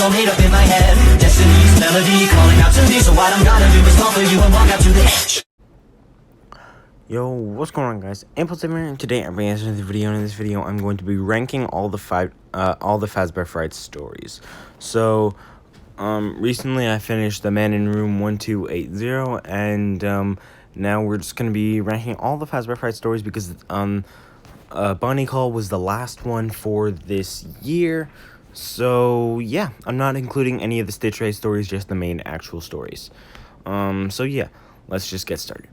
all made up in my head. Destiny's melody calling out to me, so what I'm gonna do is fall for you and walk out to the edge. Yo, what's going on, guys? Impulsive here, and today I'm bringing you the video. And in this video, I'm going to be ranking all the Fazbear Frights stories. So, recently I finished The Man in Room 1280, and now we're just gonna be ranking all the Fazbear Frights stories because Bonnie Call was the last one for this year. So yeah, I'm not including any of the Stitch Ray stories, just the main actual stories. So yeah, let's just get started.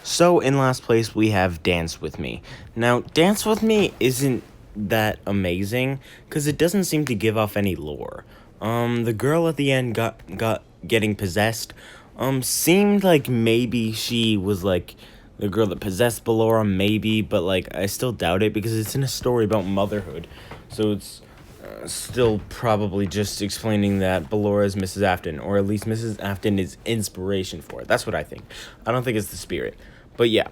So, in last place, we have Dance With Me. Now, Dance With Me isn't that amazing, because it doesn't seem to give off any lore. The girl at the end getting possessed, seemed like maybe she was, like, the girl that possessed Ballora, maybe, but, like, I still doubt it, because it's in a story about motherhood, so it's still probably just explaining that Ballora is Mrs. Afton, or at least Mrs. Afton is inspiration for it. That's what I think. I don't think it's the spirit. But yeah,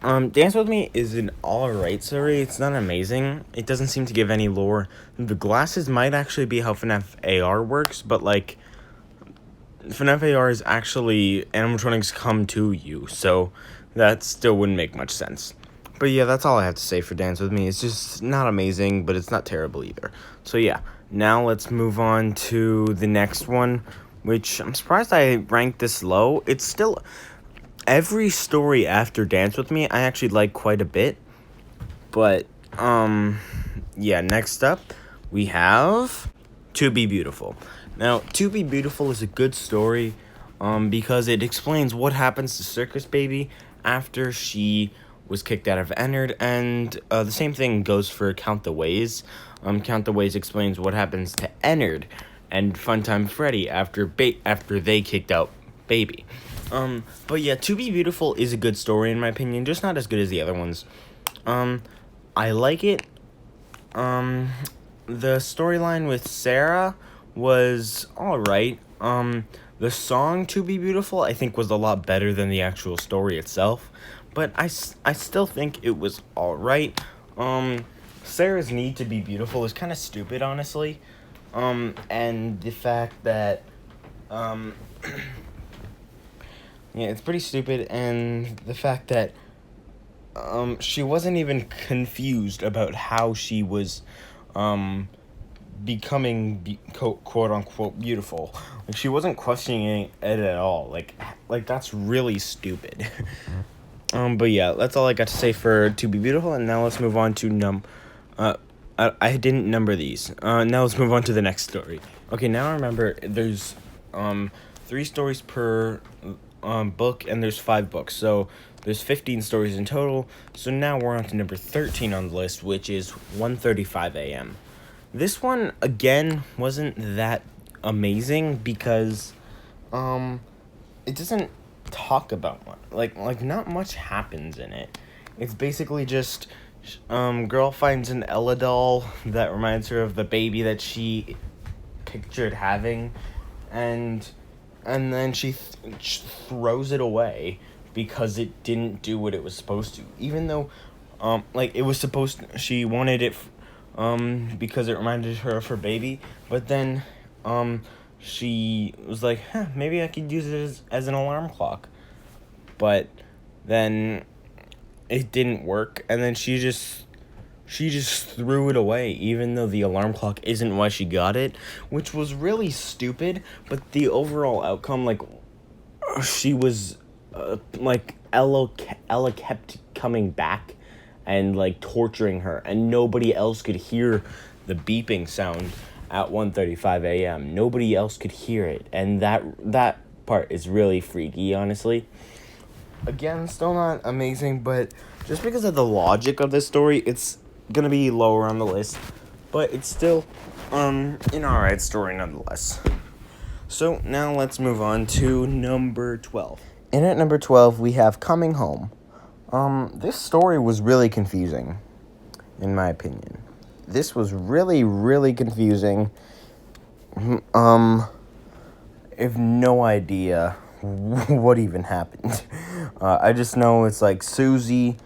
Dance With Me is an alright story. It's not amazing. It doesn't seem to give any lore. The glasses might actually be how FNAF AR works, but like, FNAF AR is actually animatronics come to you, so that still wouldn't make much sense. But yeah, that's all I have to say for Dance With Me. It's just not amazing, but it's not terrible either. So yeah, now let's move on to the next one, which I'm surprised I ranked this low. It's still... Every story after Dance With Me, I actually like quite a bit. But, yeah, next up, we have To Be Beautiful. Now, To Be Beautiful is a good story, because it explains what happens to Circus Baby after she was kicked out of Ennard, and the same thing goes for Count the Ways. Count the Ways explains what happens to Ennard and Funtime Freddy after they kicked out Baby. But yeah, To Be Beautiful is a good story in my opinion, just not as good as the other ones. I like it. The storyline with Sarah was alright. The song To Be Beautiful I think was a lot better than the actual story itself, but I still think it was alright. Sarah's need to be beautiful is kind of stupid, honestly. And the fact that, yeah, it's pretty stupid, and the fact that she wasn't even confused about how she was becoming quote-unquote beautiful. Like, she wasn't questioning it at all. Like that's really stupid. But yeah, that's all I got to say for To Be Beautiful, and now let's move on to I didn't number these. Now let's move on to the next story. Okay, now I remember there's 3 stories per book, and there's 5 books, so there's 15 stories in total. So now we're on to number 13 on the list, which is 1:35 a.m. This one again wasn't that amazing because it doesn't talk about much. Like not much happens in it. It's basically just girl finds an Ele Doll that reminds her of the baby that she pictured having, and then she throws it away because it didn't do what it was supposed to. Even though, like, it was supposed to, she wanted it, because it reminded her of her baby. But then, she was like, maybe I could use it as an alarm clock. But then it didn't work, and then she just threw it away, even though the alarm clock isn't why she got it, which was really stupid. But the overall outcome, like, she was, like, Ella kept coming back and, like, torturing her, and nobody else could hear the beeping sound at 1:35 a.m. Nobody else could hear it, and that part is really freaky, honestly. Again, still not amazing, but just because of the logic of this story, it's gonna be lower on the list, but it's still an alright story nonetheless. So now let's move on to number 12. And at number 12 we have Coming Home. This story was really confusing, in my opinion. This was really confusing. I have no idea what even happened. I just know it's like Susie,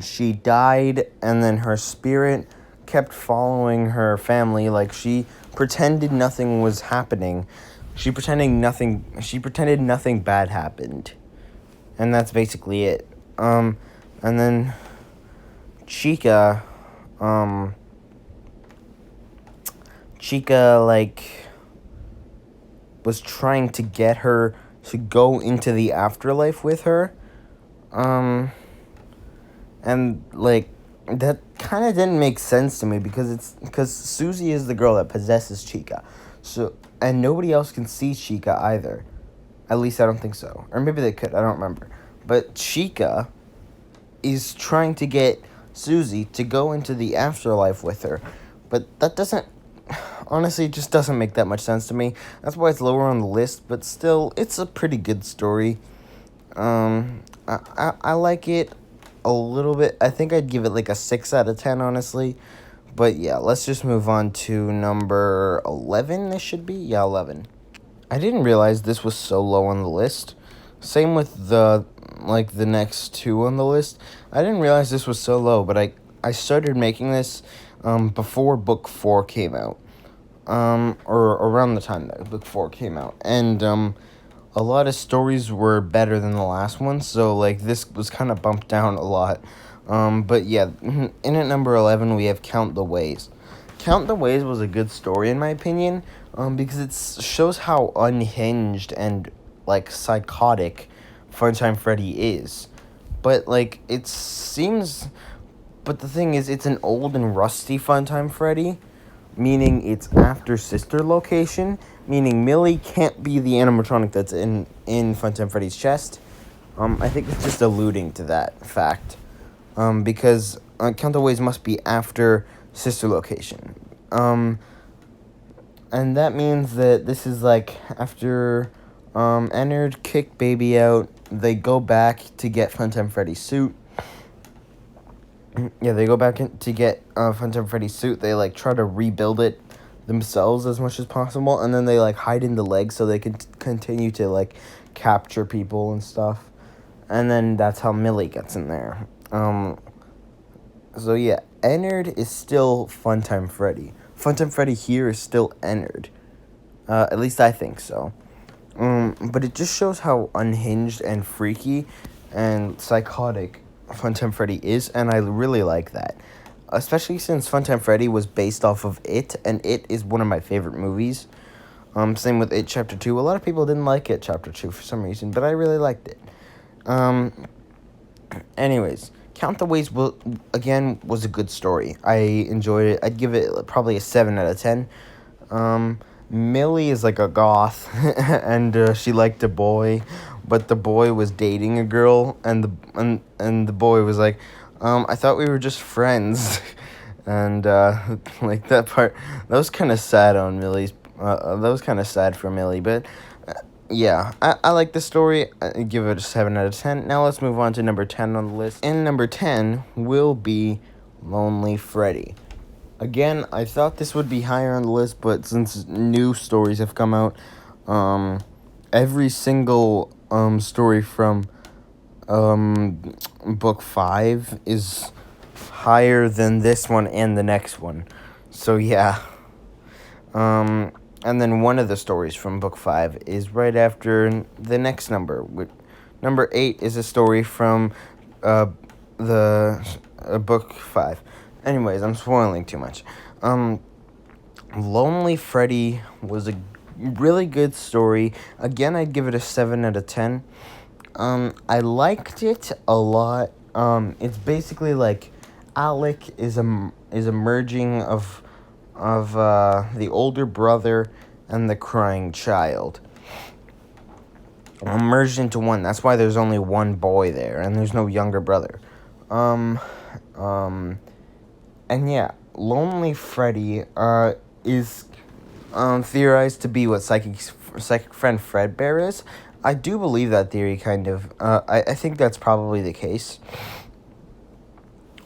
she died, and then her spirit kept following her family. Like, she pretended nothing was happening. She pretended nothing bad happened. And that's basically it. And then Chica, like, was trying to get her to go into the afterlife with her. And, like, that kind of didn't make sense to me because Susie is the girl that possesses Chica. So, and nobody else can see Chica either. At least I don't think so. Or maybe they could, I don't remember. But Chica is trying to get Susie to go into the afterlife with her. But that doesn't, honestly, it just doesn't make that much sense to me. That's why it's lower on the list, but still, it's a pretty good story. I like it a little bit. I think I'd give it like a 6 out of 10, honestly. But yeah, let's just move on to number 11, this should be? Yeah, 11. I didn't realize this was so low on the list. Same with the next two on the list. I didn't realize this was so low, but I started making this before book 4 came out. Or around the time that book 4 came out. And a lot of stories were better than the last one, so like this was kind of bumped down a lot. But yeah, in at number 11 we have Count the Ways. Count the Ways was a good story in my opinion, because it shows how unhinged and like psychotic Funtime Freddy is. But like but the thing is, it's an old and rusty Funtime Freddy, meaning it's after sister location, meaning Millie can't be the animatronic that's in Funtime Freddy's chest. I think it's just alluding to that fact. Because Count the Ways must be after sister location. And that means that this is like after Ennard kicked Baby out, they go back to get Funtime Freddy's suit. Yeah, they go back to get Funtime Freddy's suit. They like try to rebuild it themselves as much as possible, and then they like hide in the legs so they can continue to like capture people and stuff. And then that's how Millie gets in there. So yeah, Ennard is still Funtime Freddy. Funtime Freddy here is still Ennard. At least I think so. But it just shows how unhinged and freaky and psychotic Funtime Freddy is, and I really like that. Especially since Funtime Freddy was based off of It, and It is one of my favorite movies. Same with It Chapter 2. A lot of people didn't like It Chapter 2 for some reason, but I really liked it. Anyways, Count the Ways was a good story. I enjoyed it. I'd give it probably a 7 out of 10. Millie is like a goth, and she liked a boy, but the boy was dating a girl, and the boy was like, I thought we were just friends, and like that part, that was kind of sad on Millie's. That was kind of sad for Millie, but yeah, I like the story. I give it a 7 out of 10. Now let's move on to number 10 on the list. And number 10 will be Lonely Freddy. Again, I thought this would be higher on the list, but since new stories have come out, every single story from book 5 is higher than this one and the next one. So yeah. And then one of the stories from book 5 is right after the next number. Number 8 is a story from book 5. Anyways, I'm spoiling too much. Lonely Freddy was a really good story. Again, I'd give it a 7 out of 10. I liked it a lot. It's basically like Alec is a merging of the older brother and the crying child. Merged into one. That's why there's only one boy there, and there's no younger brother. And yeah, Lonely Freddy is theorized to be what psychic friend Fredbear is. I do believe that theory, kind of. I think that's probably the case.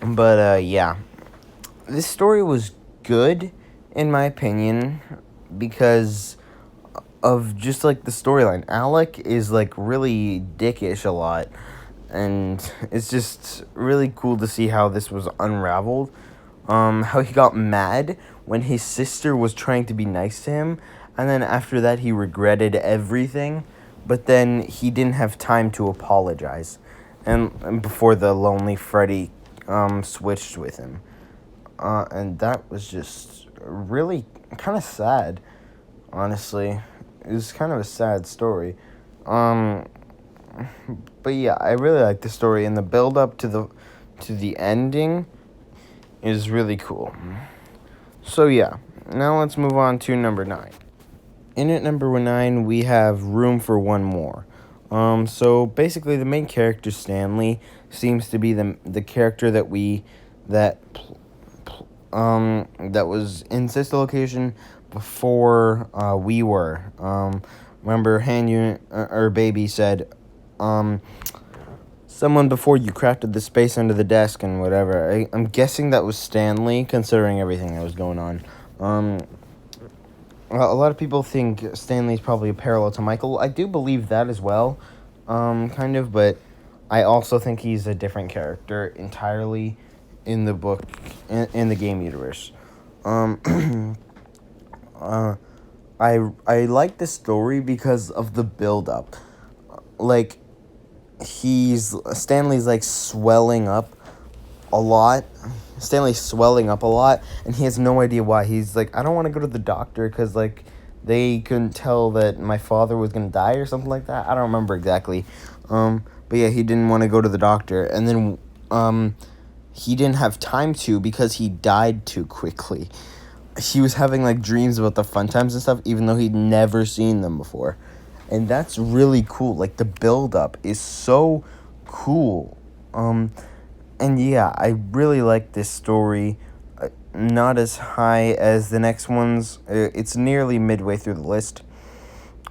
But yeah, this story was good, in my opinion, because of just like the storyline. Alec is like really dickish a lot, and it's just really cool to see how this was unraveled. how he got mad when his sister was trying to be nice to him, and then after that he regretted everything, but then he didn't have time to apologize, and before the lonely Freddy switched with him, and that was just really kind of sad. Honestly, it was kind of a sad story. But yeah, I really like the story, and the build up to the ending is really cool. So yeah, now let's move on to number 9. In at number 9, we have Room for One More. So basically, the main character Stanley seems to be the character that that was in Sister Location before we were. Remember, Hand Unit or Baby said, someone before you crafted the space under the desk and whatever. I'm guessing that was Stanley, considering everything that was going on. A lot of people think Stanley's probably a parallel to Michael. I do believe that as well, kind of, but I also think he's a different character entirely in the book, in the game universe. I like this story because of the build-up. Like, Stanley's, like, swelling up a lot. Stanley's swelling up a lot, and he has no idea why. He's like, I don't want to go to the doctor because, like, they couldn't tell that my father was going to die or something like that. I don't remember exactly. But yeah, he didn't want to go to the doctor. And then he didn't have time to because he died too quickly. He was having, like, dreams about the fun times and stuff, even though he'd never seen them before. And that's really cool. Like, the build-up is so cool. And yeah, I really like this story. Not as high as the next ones. It's nearly midway through the list.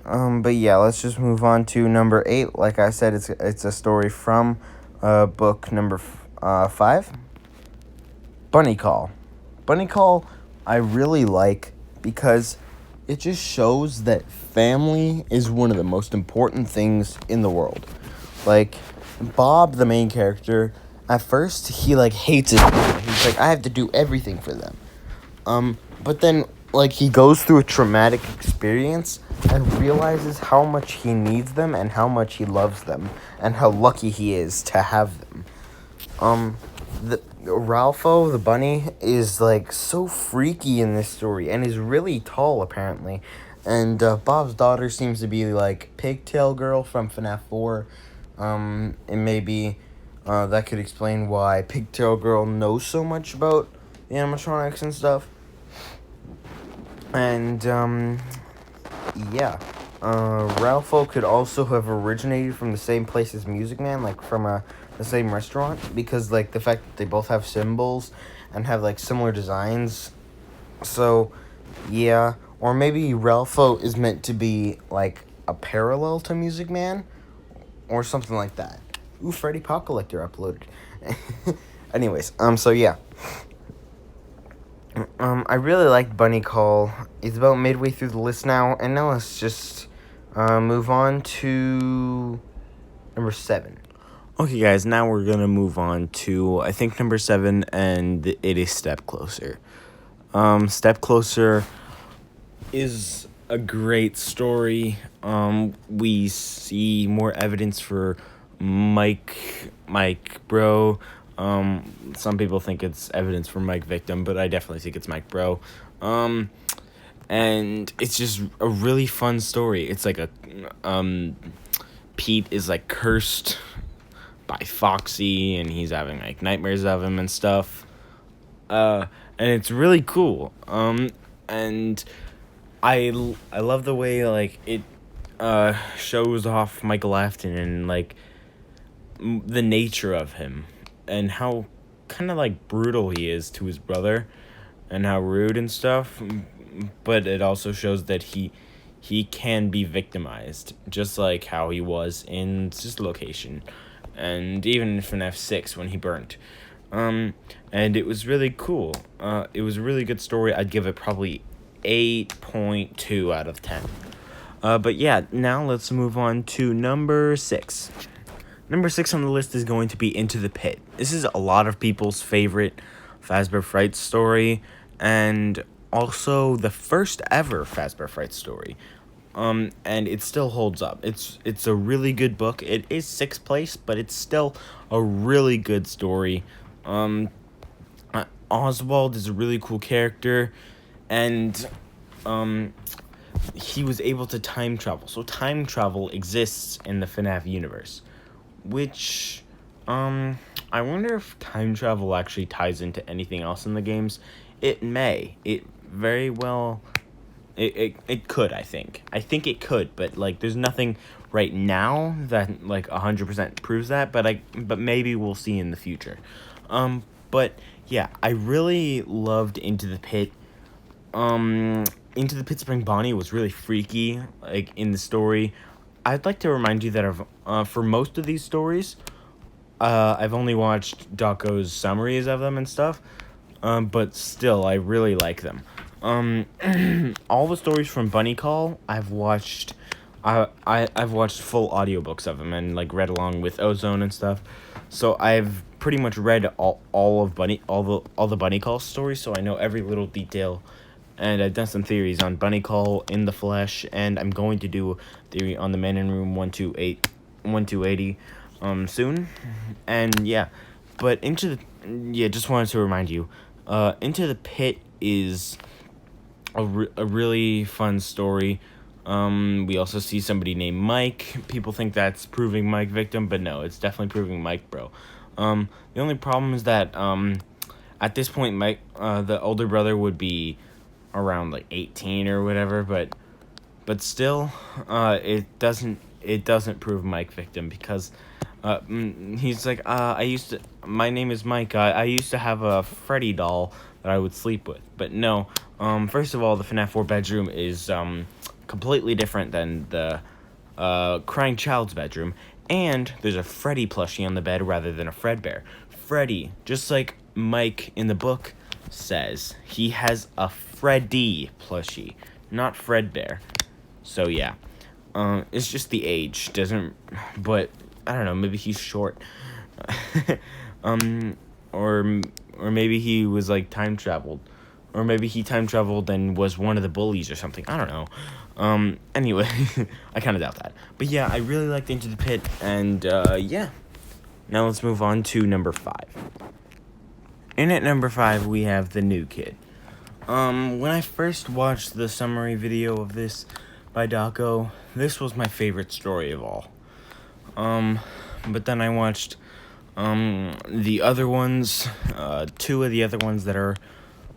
But yeah, let's just move on to number 8. Like I said, it's a story from book number 5. Bunny Call. Bunny Call I really like because it just shows that family is one of the most important things in the world. Like, Bob, the main character, at first, he, like, hates his family. He's like, I have to do everything for them. But then, like, he goes through a traumatic experience and realizes how much he needs them and how much he loves them and how lucky he is to have them. Ralpho, the bunny, is, like, so freaky in this story and is really tall, apparently. And Bob's daughter seems to be, like, Pigtail Girl from FNAF 4. And maybe that could explain why Pigtail Girl knows so much about the animatronics and stuff. And, yeah. Ralpho could also have originated from the same place as Music Man, like, from the same restaurant, because, like, the fact that they both have symbols and have, like, similar designs. So, yeah. Or maybe Ralpho is meant to be, like, a parallel to Music Man, or something like that. Ooh, Freddy Pop Collector uploaded. Anyways, so yeah. I really like Bunny Call. It's about midway through the list now, and now let's just move on to number 7. Okay, guys, now we're gonna move on to, I think, number 7, and it is Step Closer. Step Closer is a great story. We see more evidence for Mike Bro. Some people think it's evidence for Mike Victim, but I definitely think it's Mike Bro. And it's just a really fun story. It's like Pete is, like, cursed by Foxy, and he's having, like, nightmares of him and stuff. And it's really cool. And I love the way, like, it shows off Michael Afton and, like, the nature of him and how kind of, like, brutal he is to his brother and how rude and stuff. But it also shows that he can be victimized, just like how he was in Sister Location and even in FNAF 6 when he burnt. And it was really cool. It was a really good story. I'd give it probably 8.2 out of 10. But yeah, now let's move on to number 6. Number 6 on the list is going to be Into the Pit. This is a lot of people's favorite Fazbear Frights story, and also the first ever Fazbear Frights story. And it still holds up. It's a really good book. It is 6th place, but it's still a really good story. Oswald is a really cool character, and he was able to time travel. So time travel exists in the FNAF universe, which I wonder if time travel actually ties into anything else in the games. It may. It very well. It could, I think. I think it could, but like there's nothing right now that like 100% proves that, but maybe we'll see in the future. But yeah, I really loved Into the Pit. Into the Pit Spring Bonnie was really freaky, like in the story. I'd like to remind you that for most of these stories, I've only watched Daco's summaries of them and stuff, but still, I really like them. All the stories from Bunny Call, I've watched full audiobooks of them and like read along with Ozone and stuff. So I've pretty much read all the Bunny Call stories, so I know every little detail. And I've done some theories on Bunny Call in the flesh, and I'm going to do a theory on the Man in Room 1280 soon. And yeah, but just wanted to remind you, Into the Pit is a really fun story. We also see somebody named Mike. People think that's proving Mike victim, but no, it's definitely proving Mike, bro. The only problem is that at this point, Mike, the older brother, would be around like 18 or whatever, but still, it doesn't prove Mike victim, because he's like, my name is Mike. I used to have a Freddy doll that I would sleep with, but no. First of all, the FNAF 4 bedroom is completely different than the crying child's bedroom, and there's a Freddy plushie on the bed rather than a Fredbear. Freddy, just like Mike in the book says, he has a Freddy plushie, not Fredbear. So yeah, it's just the age but I don't know, maybe he's short. Or maybe he was like time traveled. Or maybe he time traveled and was one of the bullies or something. I don't know. Anyway, I kind of doubt that. But yeah, I really liked Into the Pit, and yeah. Now let's move on to number 5. In at number 5, we have The New Kid. When I first watched the summary video of this by Daco, this was my favorite story of all. But then I watched the other ones, 2 of the other ones that are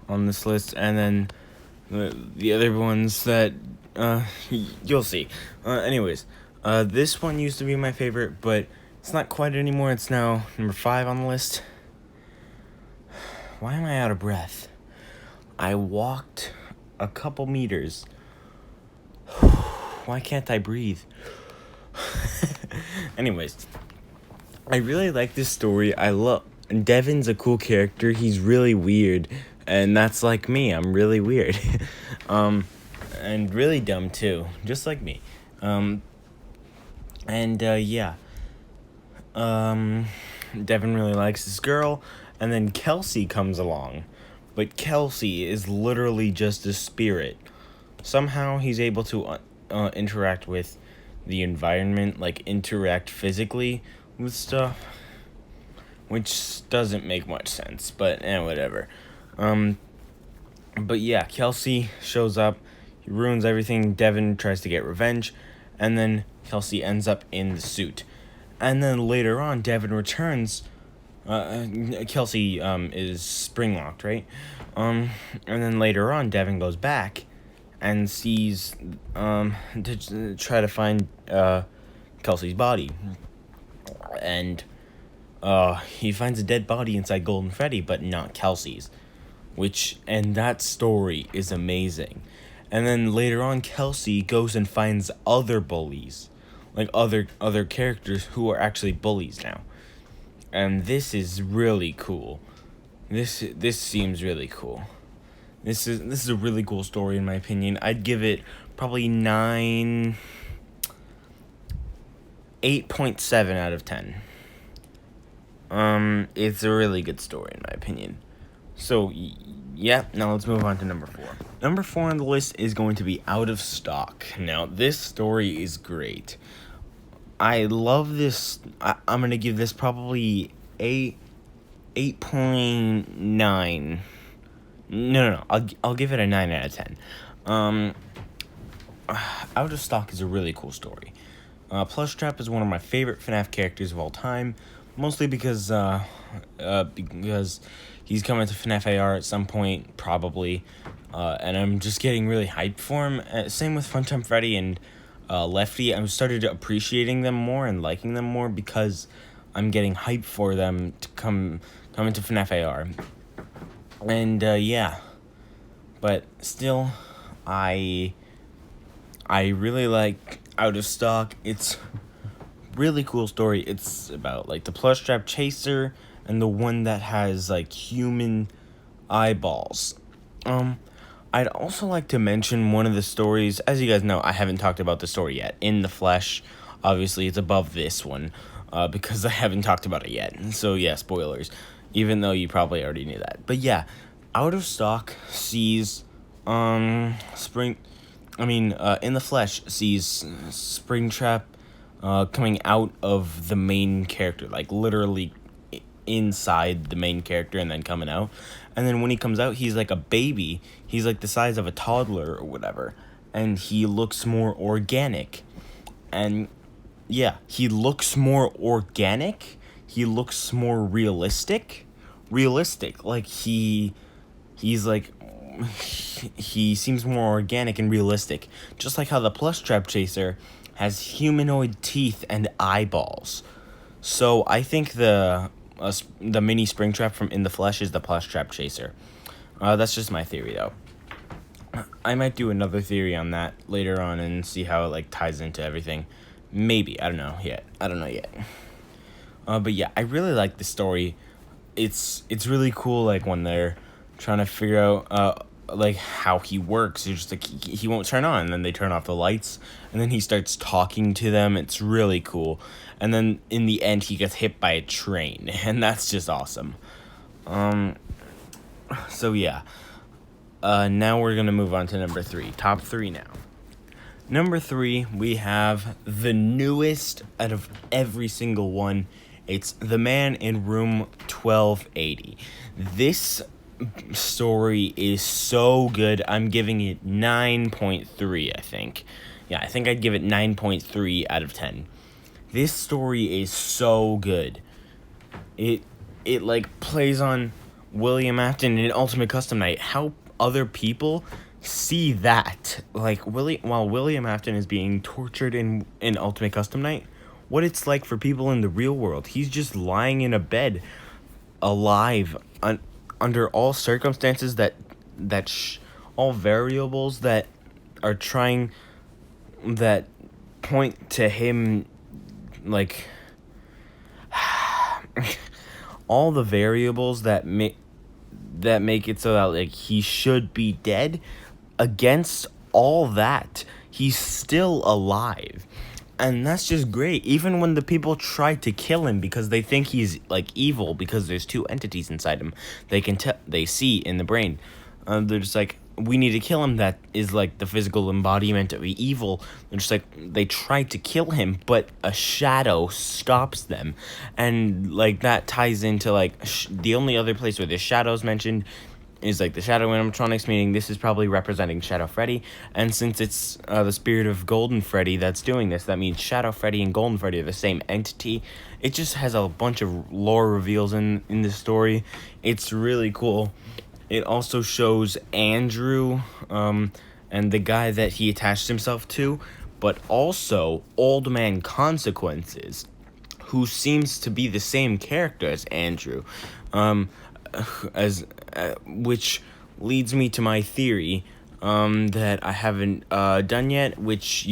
on this list, and then the other ones that you'll see. Anyways, this one used to be my favorite, but it's not quite anymore. It's now number 5 on the list. Why am I out of breath? I walked a couple meters. Why can't I breathe? Anyways, I really like this story. Devin's a cool character. He's really weird, and that's like me. I'm really weird. And really dumb too, just like me. Yeah. Devin really likes this girl, and then Kelsey comes along. But Kelsey is literally just a spirit. Somehow he's able to interact with the environment, like interact physically with stuff, which doesn't make much sense, but whatever. But yeah, Kelsey shows up, he ruins everything. Devin tries to get revenge, and then Kelsey ends up in the suit. And then later on, Devin returns. Kelsey is spring locked, right? And then later on, Devin goes back and sees to try to find Kelsey's body, and he finds a dead body inside Golden Freddy, but not Kelsey's, and that story is amazing. And then later on, Kelsey goes and finds other bullies, like other characters who are actually bullies now. And this is really cool. This seems really cool. This is a really cool story in my opinion. I'd give it probably 8.7 out of 10. It's a really good story in my opinion. So, yeah, now let's move on to number 4. Number 4 on the list is going to be Out of Stock. Now, this story is great. I love this. I'm going to give this probably 8.9. No. I'll give it a 9 out of 10. Out of Stock is a really cool story. Plushtrap is one of my favorite FNAF characters of all time, mostly because he's coming to FNAF AR at some point, probably, and I'm just getting really hyped for him. Same with Funtime Freddy and Lefty. I've started appreciating them more and liking them more because I'm getting hyped for them to come into FNAF AR. And yeah, but still, I really like Out of Stock. It's really cool story. It's about like the Plushtrap Chaser and the one that has like human eyeballs. I'd also like to mention one of the stories. As you guys know, I haven't talked about the story yet. In the Flesh, obviously it's above this one, because I haven't talked about it yet. So yeah, spoilers, even though you probably already knew that. But yeah, Out of Stock sees In the Flesh sees Springtrap coming out of the main character, like literally inside the main character and then coming out. And then when he comes out, he's like a baby. He's like the size of a toddler or whatever. And he looks more organic. And yeah, he looks more organic. He looks more realistic. Like he seems more organic and realistic. Just like how the Plushtrap Chaser has humanoid teeth and eyeballs. So I think the mini Springtrap from In the Flesh is the Plushtrap Chaser. That's just my theory, though. I might do another theory on that later on and see how it like ties into everything. Maybe. I don't know yet. But yeah, I really like the story. It's really cool, like when they're trying to figure out like how he works. It's just like he won't turn on, and then they turn off the lights, and then he starts talking to them. It's really cool. And then in the end, he gets hit by a train, and that's just awesome. So yeah. Now we're gonna move on to number 3. Top 3 now. Number 3, we have the newest out of every single one. It's The Man in Room 1280. This story is so good. I'm giving it 9.3, I think. Yeah, I think I'd give it 9.3 out of 10. This story is so good. It like plays on William Afton in Ultimate Custom Night. How other people see that, like while William Afton is being tortured in Ultimate Custom Night, what it's like for people in the real world. He's just lying in a bed, alive, under all circumstances all variables that are trying, that point to him, like all the variables that make it so that like he should be dead. Against all that, he's still alive. And that's just great. Even when the people try to kill him because they think he's like evil because there's 2 entities inside him they see in the brain. They're just like, we need to kill him. That is like the physical embodiment of evil. They're just like, they try to kill him, but a shadow stops them. And like that ties into like the only other place where the shadow's mentioned is like the Shadow animatronics, meaning this is probably representing Shadow Freddy. And since it's the spirit of Golden Freddy that's doing this, that means Shadow Freddy and Golden Freddy are the same entity. It just has a bunch of lore reveals in this story. It's really cool. It also shows Andrew and the guy that he attached himself to, but also Old Man Consequences, who seems to be the same character as Andrew. Which leads me to my theory that I haven't done yet, which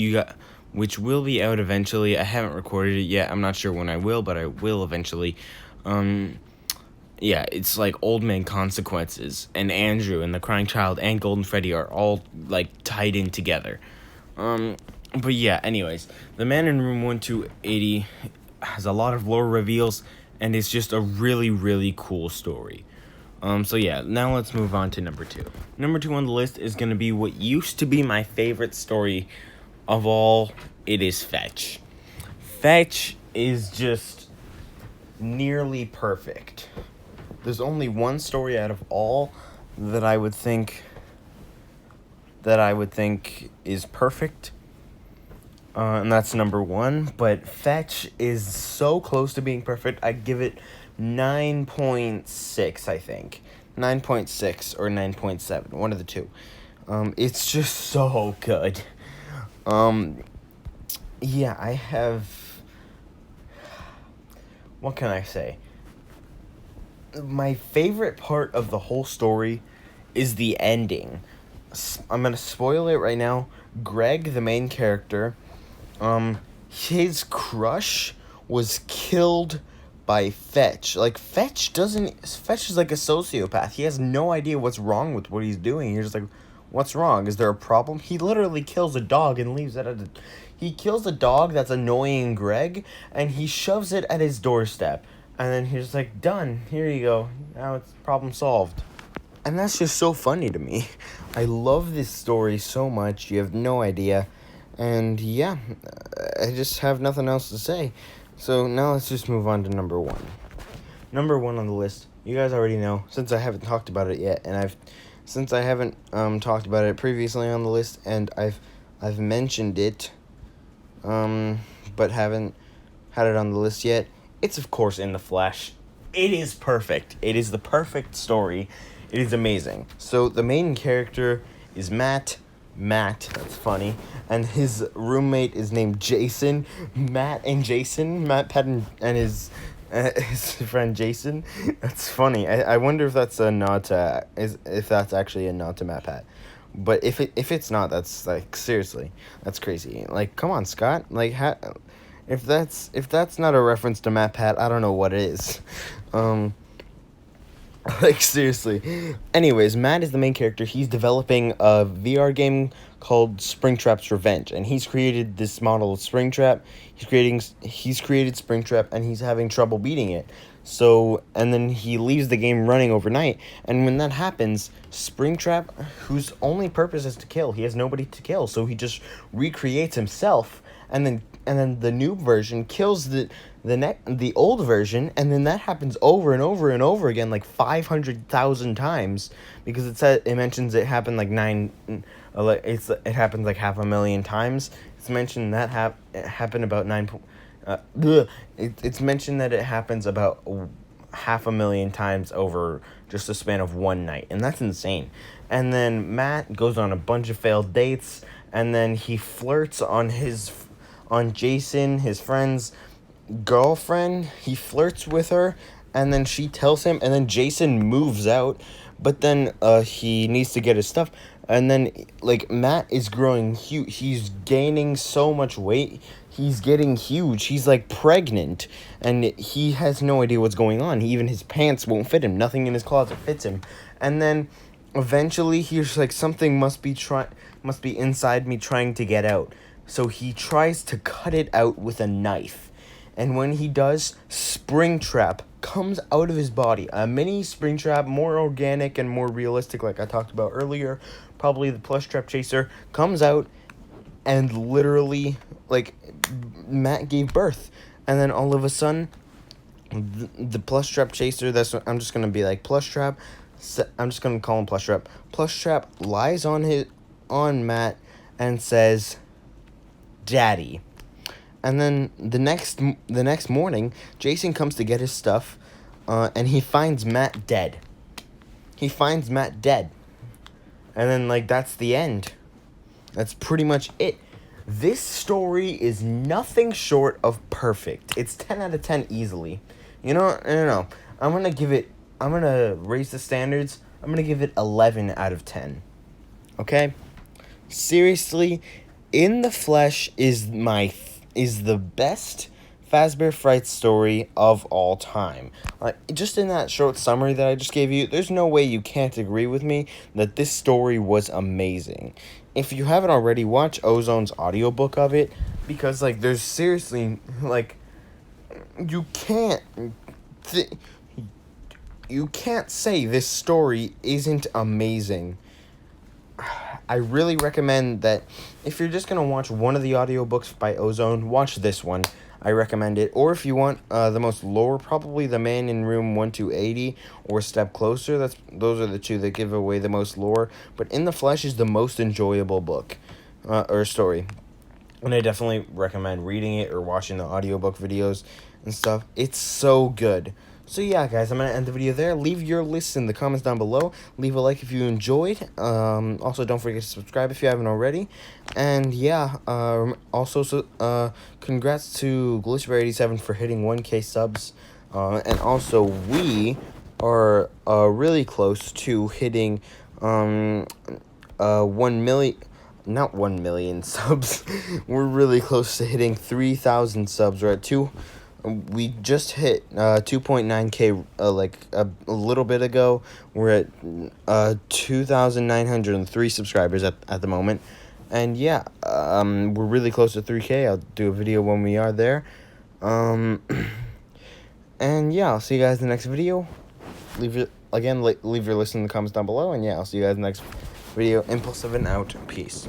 will be out eventually. I haven't recorded it yet. I'm not sure when I will, but I will eventually. Yeah, it's like Old Man Consequences and Andrew and the Crying Child and Golden Freddy are all like tied in together. But yeah, anyways, The Man in Room 1280 has a lot of lore reveals, and it's just a really, really cool story. So yeah, now let's move on to number 2. Number 2 on the list is going to be what used to be my favorite story of all. It is Fetch. Fetch is just nearly perfect. There's only one story out of all that I would think is perfect. And that's number 1, but Fetch is so close to being perfect. I'd give it 9.6, I think. 9.6 or 9.7, one of the two. It's just so good. Yeah, I have... What can I say? My favorite part of the whole story is the ending. I'm gonna spoil it right now. Greg, the main character, his crush was killed by Fetch. Like, Fetch is like a sociopath. He has no idea what's wrong with what he's doing. He's just like, what's wrong? Is there a problem? He literally kills a dog and leaves it he kills a dog that's annoying Greg, and he shoves it at his doorstep. And then he's just like, done. Here you go. Now it's problem solved. And that's just so funny to me. I love this story so much. You have no idea. And yeah, I just have nothing else to say. So now let's just move on to number 1. Number 1 on the list, you guys already know, since I haven't talked about it yet, and since I haven't talked about it previously on the list, and I've mentioned it, but haven't had it on the list yet. It's of course In the Flesh. It is perfect. It is the perfect story. It is amazing. So the main character is Matt, that's funny, and his roommate is named Jason. Matt, Pat, and his friend Jason. That's funny. I wonder if that's a nod to if that's actually a nod to Matt Pat. But if it's not, that's like, seriously, that's crazy. Like, come on, Scott. Like, if that's not a reference to Matt Pat, I don't know what is. Like, seriously. Anyways, Matt is the main character. He's developing a VR game called Springtrap's Revenge, and he's created this model of Springtrap. He's created Springtrap, and he's having trouble beating it. So, and then he leaves the game running overnight, and when that happens, Springtrap, whose only purpose is to kill, he has nobody to kill, so he just recreates himself, and then the new version kills the old version, and then that happens over and over and over again, like 500,000 times, because it mentions it happened like it happens like 500,000 times. It's mentioned that it happened about it's mentioned that it happens about 500,000 times over just a span of one night, and that's insane. And then Matt goes on a bunch of failed dates, and then he flirts on Jason, his friend's girlfriend. He flirts with her, and then she tells him, and then Jason moves out, but then he needs to get his stuff, and then like Matt is growing huge. He's gaining so much weight. He's getting huge. He's like pregnant, and he has no idea what's going on. Even his pants won't fit him. Nothing in his closet fits him. And then eventually he's like, something must be inside me trying to get out. So he tries to cut it out with a knife. And when he does, Springtrap comes out of his body. A mini Springtrap, more organic and more realistic, like I talked about earlier. Probably the plush trap chaser comes out, and literally, like, Matt gave birth. And then all of a sudden, the plush trap chaser, that's what I'm just going to be like, plush trap. I'm just going to call him plush trap. Plush trap lies on Matt and says, "Daddy." And then the next morning, Jason comes to get his stuff, and he finds Matt dead. And then, like, that's the end. That's pretty much it. This story is nothing short of perfect. It's 10 out of 10 easily. You know, no. I'm going to raise the standards. I'm going to give it 11 out of 10. Okay? Seriously, In the Flesh is the best Fazbear Frights story of all time. Just in that short summary that I just gave you, there's no way you can't agree with me that this story was amazing. If you haven't already, watch Ozone's audiobook of it, because, like, there's seriously, like, you can't... you can't say this story isn't amazing. I really recommend that if you're just going to watch one of the audiobooks by Ozone, watch this one. I recommend it. Or if you want the most lore, probably The Man in Room 1280 or Step Closer. Those are the two that give away the most lore. But In the Flesh is the most enjoyable book or story. And I definitely recommend reading it or watching the audiobook videos and stuff. It's so good. So yeah, guys, I'm going to end the video there. Leave your lists in the comments down below. Leave a like if you enjoyed. Also, don't forget to subscribe if you haven't already. And yeah, congrats to Glitchbear87 for hitting 1K subs. And also, we are really close to hitting 1 million... Not 1 million subs. We're really close to hitting 3,000 subs. We're at we just hit 2.9k like a little bit ago. We're at 2,903 subscribers at the moment. And yeah, we're really close to 3k. I'll do a video when we are there. And yeah, I'll see you guys in the next video. Leave your list in the comments down below. And yeah, I'll see you guys in the next video. Impulsive and out. Peace.